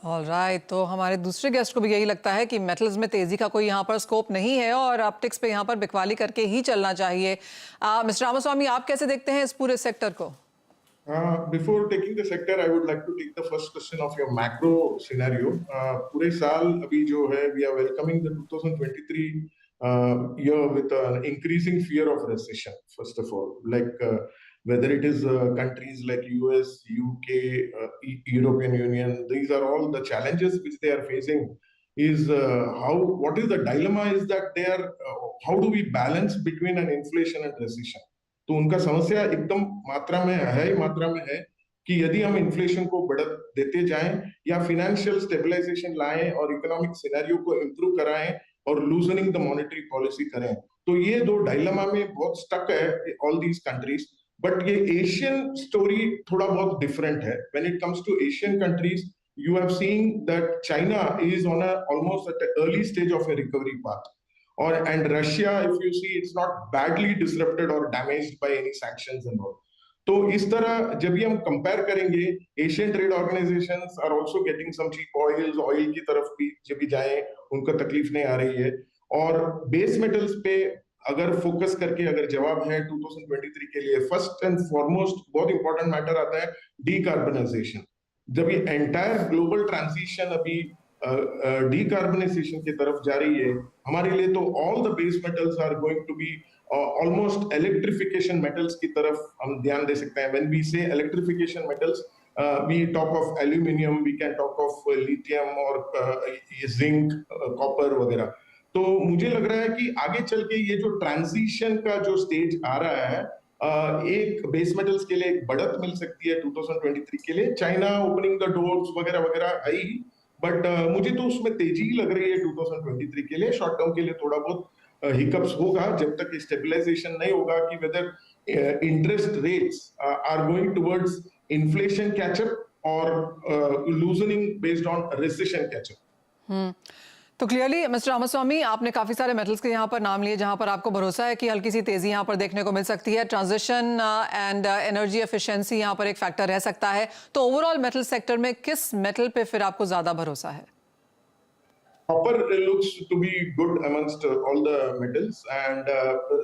Alright, तो हमारे दूसरे गेस्ट को भी यही लगता है कि मेटल्स में तेजी का कोई यहाँ पर स्कोप नहीं है और ऑप्टिक्स पे यहाँ पर बिकवाली करके ही चलना चाहिए। मिस्टर रामास्वामी, आप कैसे देखते हैं इस पूरे सेक्टर को? Before taking the sector, I would like to take the first question of your macro scenario. पूरे साल अभी जो है, we are welcoming the 2023 year with an increasing fear of recession. First of all, whether it is countries like US, UK, European Union, these are all the challenges which they are facing. Is what is the dilemma is that they are how do we balance between an inflation and recession? तो उनका समस्या एकदम मात्रा में है ही मात्रा में है कि यदि हम इन्फ्लेशन को बढ़त देते जाएं या फाइनेंशियल स्टेबलाइजेशन लाएं और इकोनॉमिक सिनेरियो को इम्प्रूव कराएं और लूजनिंग द मॉनेटरी पॉलिसी करें, तो ये दो डायलेमा में बहुत स्टक है ऑल दीज कंट्रीज। बट ये एशियन स्टोरी थोड़ा बहुत डिफरेंट है। When it comes to Asian countries, you have seen that China is on a almost at the early stage of a recovery path. And Russia, if you see, it's not badly disrupted or damaged by any sanctions and all. तो इस तरह जब भी हम compare करेंगे, Asian trade organisations are also getting some cheap oils, oil की तरफ भी जब भी जाएं उनका तकलीफ नहीं आ रही है। और बेस मेटल्स पे अगर फोकस करके अगर जवाब है 2023 के लिए, फर्स्ट एंड फॉरमोस्ट बहुत इंपॉर्टेंट मैटर आता है डीकार्बनाइजेशन। जब ये एंटायर ग्लोबल ट्रांजिशन अभी डीकार्बनाइजेशन की तरफ जा रही है, हमारे लिए तो all the base metals are going to be almost electrification metals की तरफ हम ध्यान दे सकते हैं। When we say electrification metals, we talk of aluminium, we can talk of lithium और जिंक, कॉपर वगैरह। तो मुझे लग रहा है कि आगे चल के ये जो ट्रांजिशन का जो स्टेज आ रहा है, एक बेस मेटल्स के लिए एक बढ़त मिल सकती है 2023 के लिए। चाइना ओपनिंग द डोर्स वगैरह वगैरह आई, बट मुझे तो उसमें तेजी ही लग रही है 2023 के लिए। शॉर्ट टर्म के लिए थोड़ा बहुत हिकअप्स होगा जब तक स्टेबलाइजेशन नहीं होगा कि whether interest rates are going towards inflation catch up और loosening based on recession catch up. तो क्लियरली मिस्टर रामास्वामी, आपने काफी सारे मेटल्स के यहाँ पर नाम लिए जहाँ पर आपको भरोसा है कि हल्की सी तेजी यहाँ पर देखने को मिल सकती है। ट्रांजिशन एंड एनर्जी एफिशिएंसी यहाँ पर एक फैक्टर रह सकता है। तो ओवरऑल मेटल सेक्टर में किस मेटल पे फिर आपको ज्यादा भरोसा है? Copper looks to be good amongst all the metals and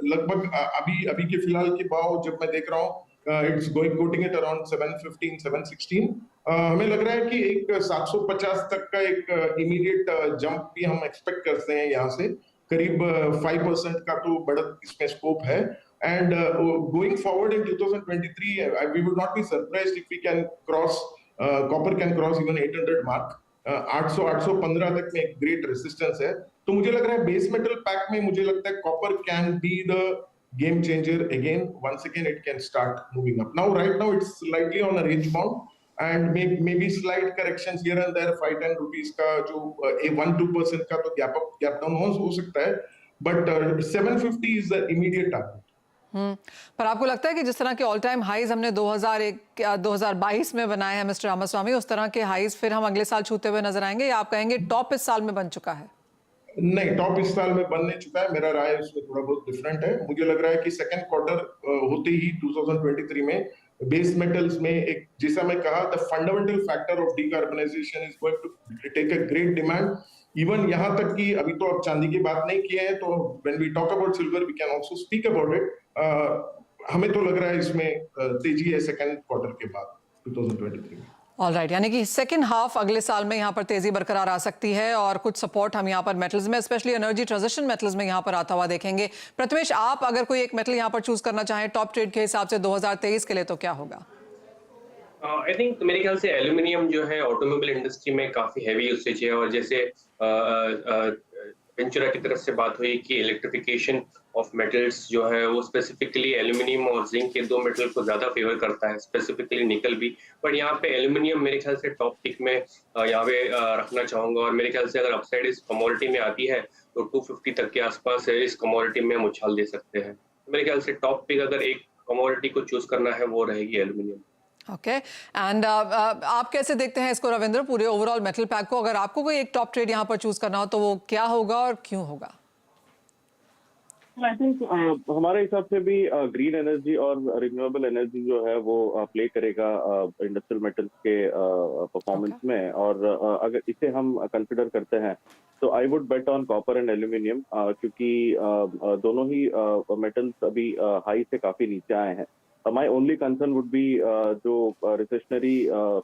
लगभग अभी के फिलहाल के भाव जब मैं देख रहा हूँ, it's quoting it around 715 716। हमें लग रहा है कि एक 750 तक का एक इमीडिएट जंप भी हम एक्सपेक्ट करते हैं। यहाँ से करीब 5% का तो बढ़त इसमें स्कोप है। And going forward in 2023 we would not be surprised if we can cross copper can cross even 800 mark. 800 815 तक में एक ग्रेट रेसिस्टेंस है। तो मुझे लग रहा है बेस मेटल पैक में मुझे लगता है copper can be the game changer again. Once again it can start moving up. Now right now it's slightly on a range bound and may be slight corrections here and there. 5-10 rupees का जो 1-2% का तो gap down हो सकता है, but 750 is the immediate target. पर आपको लगता है कि जिस तरह के ऑल टाइम हाईज हमने 2022 में बनाए हैं मिस्टर रामास्वामी, उस तरह के हाईज फिर हम अगले साल छूते हुए नजर आएंगे, या आप कहेंगे टॉप इस साल में बन चुका है? नहीं, टॉप इस साल में बनने चुका है। मेरा राय उसमें थोड़ा बहुत डिफरेंट है। मुझे लग रहा है कि सेकंड क्वार्टर होते ही 2023 में बेस मेटल्स में एक, जैसा मैं कहा, the fundamental factor of decarbonisation is going to take a great demand. Even यहाँ तक कि अभी तो अब चांदी की बात नहीं की है, तो when we talk about silver we can also speak about it. हमें तो लग रहा है इसमें तेजी है सेकंड क्वार्टर के बाद 2023 में। ऑलराइट, यानी कि सेकंड हाफ अगले साल में यहाँ पर तेजी बरकरार आ सकती है और कुछ सपोर्ट हम यहाँ पर मेटल्स में, स्पेशली एनर्जी ट्रांजिशन मेटल्स में यहाँ पर आता हुआ देखेंगे। प्रथमेश, आप अगर कोई एक मेटल यहाँ पर चूज करना चाहें टॉप ट्रेड के हिसाब से 2023 के लिए, तो क्या होगा? आई थिंक मेरे ख्याल से एल्यूमिनियम जो है ऑटोमोबाइल इंडस्ट्री में काफी हैवी यूसेज है, और जैसे वेंचुरा की तरफ से बात हुई कि इलेक्ट्रिफिकेशन ऑफ मेटल्स जो है वो स्पेसिफिकली एल्यूमिनियम और जिंक के दो मेटल को ज्यादा फेवर करता है, स्पेसिफिकली निकल भी। बट यहाँ पे एल्यूमिनियम मेरे ख्याल से टॉप पिक में यहाँ पे रखना चाहूंगा, और मेरे ख्याल से अगर अपसाइड इस कमोडिटी में आती है तो 250 तक के आसपास इस कमोडिटी में हम उछाल दे सकते हैं। मेरे ख्याल से टॉप पिक अगर एक कमोडिटी को चूज करना है वो रहेगी एल्यूमिनियम। ओके, एंड आप कैसे देखते हैं इसको रविंद्र, पूरे ओवरऑल मेटल पैक को? अगर आपको कोई एक टॉप ट्रेड यहाँ पर चूज करना हो तो वो क्या होगा और क्यों होगा? आई थिंक हमारे हिसाब से भी ग्रीन एनर्जी और रिन्यूएबल एनर्जी जो है वो प्ले करेगा इंडस्ट्रियल मेटल्स के परफॉर्मेंस में, और अगर इसे हम कंसिडर करते हैं तो I would bet on copper and aluminium, क्योंकि दोनों ही मेटल्स अभी हाई से काफी नीचे आए हैं. My only concern would be जो रिसेशनरी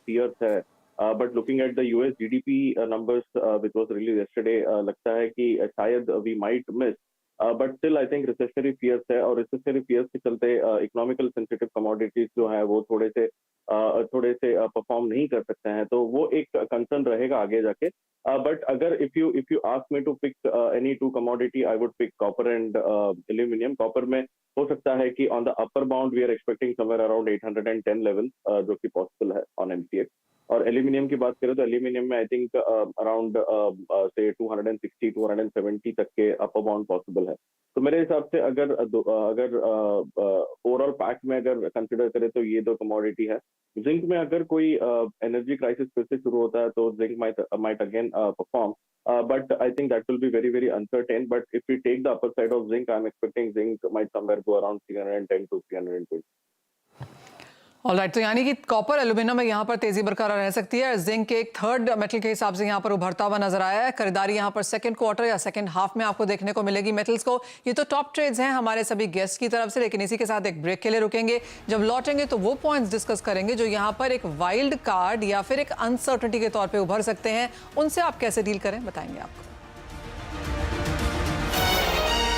फियर्स है, but looking at the US GDP numbers which was release yesterday, लगता है कि शायद we might miss, but still I think recessionary fears है, और रिसेशनरी फियर्स के चलते इकोनॉमिकल सेंसिटिव कमोडिटीज जो है वो थोड़े से परफॉर्म नहीं कर सकते हैं, तो वो एक कंसर्न रहेगा आगे जाके. बट अगर if you ask me to pick any two commodity, I would pick copper and aluminium. Copper में हो सकता है कि on the upper bound we are expecting somewhere around 810 level, जो कि पॉसिबल है ऑन एमसीएक्स. और एल्यूमिनियम की बात करें तो एल्यूमिनियम में आई थिंक अराउंड से 260 270 तक के अपर बाउंड पॉसिबल है. तो मेरे हिसाब से अगर ओवरऑल पैक में अगर कंसिडर करें तो ये दो कमोडिटी है. जिंक में अगर कोई एनर्जी क्राइसिस फिर से शुरू होता है तो zinc might again perform, but I think that will be very, very uncertain. But if we take the upper side of zinc, I'm expecting zinc might somewhere go around 310 to 320. Alright, तो यानी कि copper aluminium में यहाँ पर तेजी बरकरार रह सकती है. जिंक एक थर्ड मेटल के हिसाब से यहाँ पर उभरता हुआ नजर आया है. खरीदारी यहाँ पर सेकंड क्वार्टर या सेकंड हाफ में आपको देखने को मिलेगी मेटल्स को. ये तो टॉप ट्रेड्स हैं हमारे सभी गेस्ट की तरफ से, लेकिन इसी के साथ एक ब्रेक के लिए रुकेंगे. जब लौटेंगे तो वो पॉइंट्स डिस्कस करेंगे जो यहाँ पर एक वाइल्ड कार्ड या फिर एक अनसर्टेनिटी के तौर पर उभर सकते हैं. उनसे आप कैसे डील करें बताएंगे आपको.